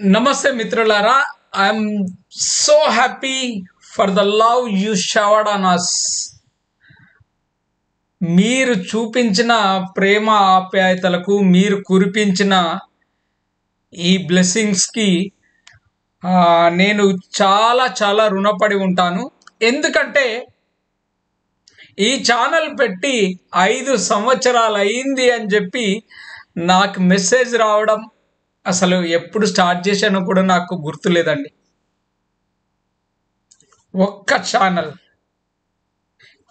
Namaste Mitralara. I'm so happy for the love you showered on us. మీరు చూపించిన ప్రేమ ఆప్యాయతలకు మీరు కురిపించిన ఈ బ్లెస్సింగ్స్ కి నేను చాలా రుణపడి ఉంటాను. ఎందుకంటే ఈ ఛానల్ పెట్టి 5 సంవత్సరాలు అయింది అని చెప్పి నాకు మెసేజ్ రావడం అసలు ఎప్పుడు స్టార్ట్ చేశానో కూడా నాకు గుర్తులేదండి. ఒక్క ఛానల్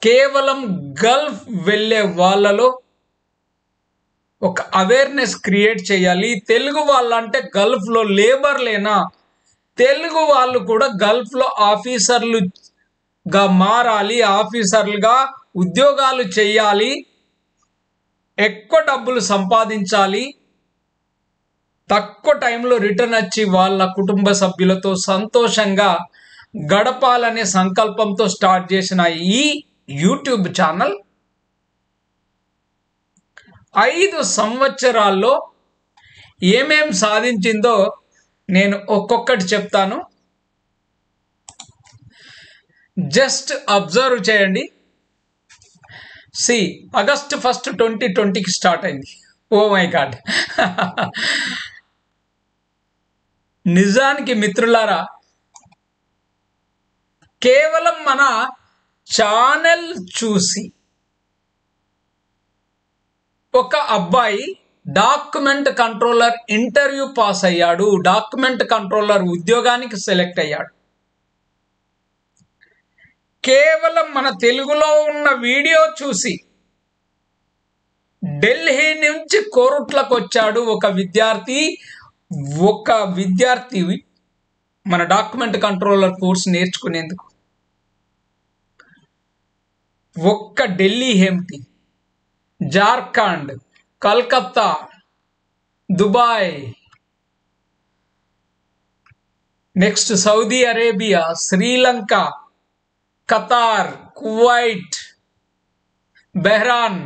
కేవలం గల్ఫ్ వెళ్ళే వాళ్ళలో ఒక అవేర్నెస్ క్రియేట్ చేయాలి. తెలుగు వాళ్ళంటే గల్ఫ్లో లేబర్ లేనా, తెలుగు వాళ్ళు కూడా గల్ఫ్లో ఆఫీసర్లుగా మారాలి, ఆఫీసర్లుగా ఉద్యోగాలు చేయాలి, ఎక్కువ డబ్బులు సంపాదించాలి, తక్కువ టైంలో రిటర్న్ వచ్చి వాళ్ళ కుటుంబ సభ్యులతో సంతోషంగా గడపాలనే సంకల్పంతో స్టార్ట్ చేసిన ఈ యూట్యూబ్ ఛానల్ 5 సంవత్సరాల్లో ఏమేం సాధించిందో నేను ఒక్కొక్కటి చెప్తాను. జస్ట్ అబ్జర్వ్ చేయండి. August 1st 2020కి స్టార్ట్ అయింది. Oh my god. నిజానికి మిత్రులారా, కేవలం మన ఛానల్ చూసి ఒక అబ్బాయి డాక్యుమెంట్ కంట్రోలర్ ఇంటర్వ్యూ పాస్ అయ్యాడు, డాక్యుమెంట్ కంట్రోలర్ ఉద్యోగానికి సెలెక్ట్ అయ్యాడు. కేవలం మన తెలుగులో ఉన్న వీడియో చూసి ఢిల్లీ నుంచి కోరుట్లకు వచ్చాడు ఒక విద్యార్థి మన డాక్యుమెంట్ కంట్రోలర్ కోర్స్ నేర్చుకునేందుకు. ఒక్క ఢిల్లీ ఏమిటి, Jharkhand, Calcutta, Dubai, next Saudi Arabia, Sri Lanka, Qatar, Kuwait, బెహ్రాన్,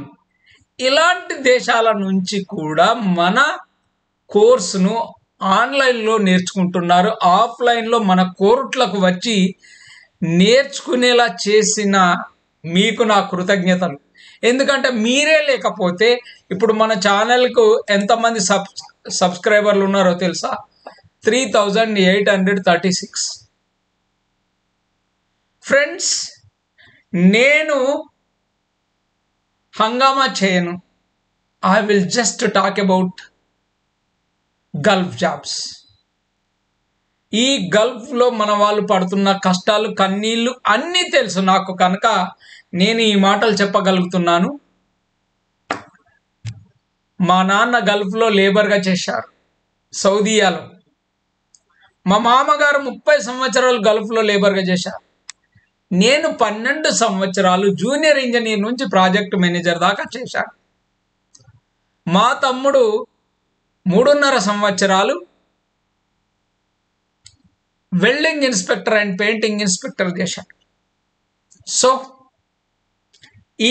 ఇలాంటి దేశాల నుంచి కూడా మన కోర్సును ఆన్లైన్లో నేర్చుకుంటున్నారు. ఆఫ్లైన్లో మన కోర్టులకు వచ్చి నేర్చుకునేలా చేసిన మీకు నా కృతజ్ఞతలు. ఎందుకంటే మీరే లేకపోతే ఇప్పుడు మన ఛానల్కు ఎంతమంది సబ్స్క్రైబర్లు ఉన్నారో తెలుసా? 3836. ఫ్రెండ్స్, నేను హంగామా చేయను. I will just talk about Gulf jobs. ఈ గల్ఫ్లో మన వాళ్ళు పడుతున్న కష్టాలు, కన్నీళ్ళు అన్నీ తెలుసు నాకు, కనుక నేను ఈ మాటలు చెప్పగలుగుతున్నాను. మా నాన్న గల్ఫ్లో లేబర్గా చేశారు, సౌదీయాలో. మా మామగారు 30 సంవత్సరాలు గల్ఫ్లో లేబర్గా చేశారు. నేను 12 సంవత్సరాలు జూనియర్ ఇంజనీర్ నుంచి ప్రాజెక్ట్ మేనేజర్ దాకా చేశాను. మా తమ్ముడు 3.5 సంవత్సరాలు welding inspector and painting inspector చేశాడు. సో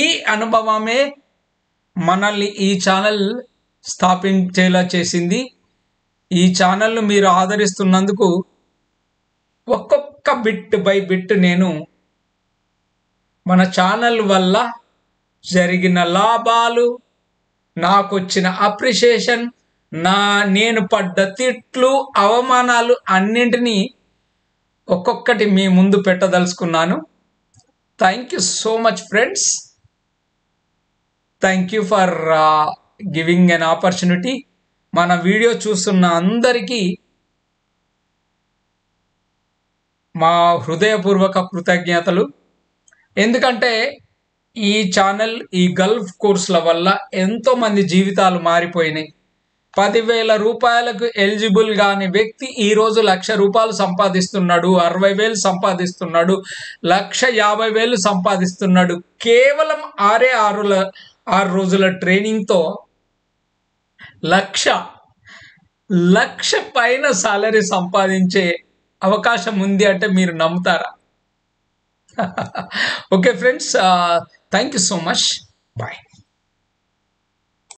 ఈ అనుభవమే మనల్ని ఈ ఛానల్ స్థాపించేలా చేసింది. ఈ ఛానల్ను మీరు ఆదరిస్తున్నందుకు ఒక్కొక్క బిట్ బై బిట్ నేను మన ఛానల్ వల్ల జరిగిన లాభాలు, నాకొచ్చిన అప్రిషియేషన్, నేను పడ్డ తిట్లు, అవమానాలు అన్నింటినీ ఒక్కొక్కటి మీ ముందు పెట్టదలుచుకున్నాను. Thank you so much friends. Thank you for giving an opportunity. మన వీడియో చూస్తున్న అందరికీ మా హృదయపూర్వక కృతజ్ఞతలు. ఎందుకంటే ఈ ఛానల్, ఈ గల్ఫ్ కోర్సుల వల్ల ఎంతోమంది జీవితాలు మారిపోయినాయి. 10,000 రూపాయలకు ఎలిజిబుల్ కాని వ్యక్తి ఈరోజు 1,00,000 రూపాయలు సంపాదిస్తున్నాడు, 60,000 సంపాదిస్తున్నాడు, 1,50,000 సంపాదిస్తున్నాడు. కేవలం 6 రోజుల ట్రైనింగ్తో 1,00,000 పైన సాలరీ సంపాదించే అవకాశం ఉంది అంటే మీరు నమ్ముతారా? Okay friends, thank you so much. Bye.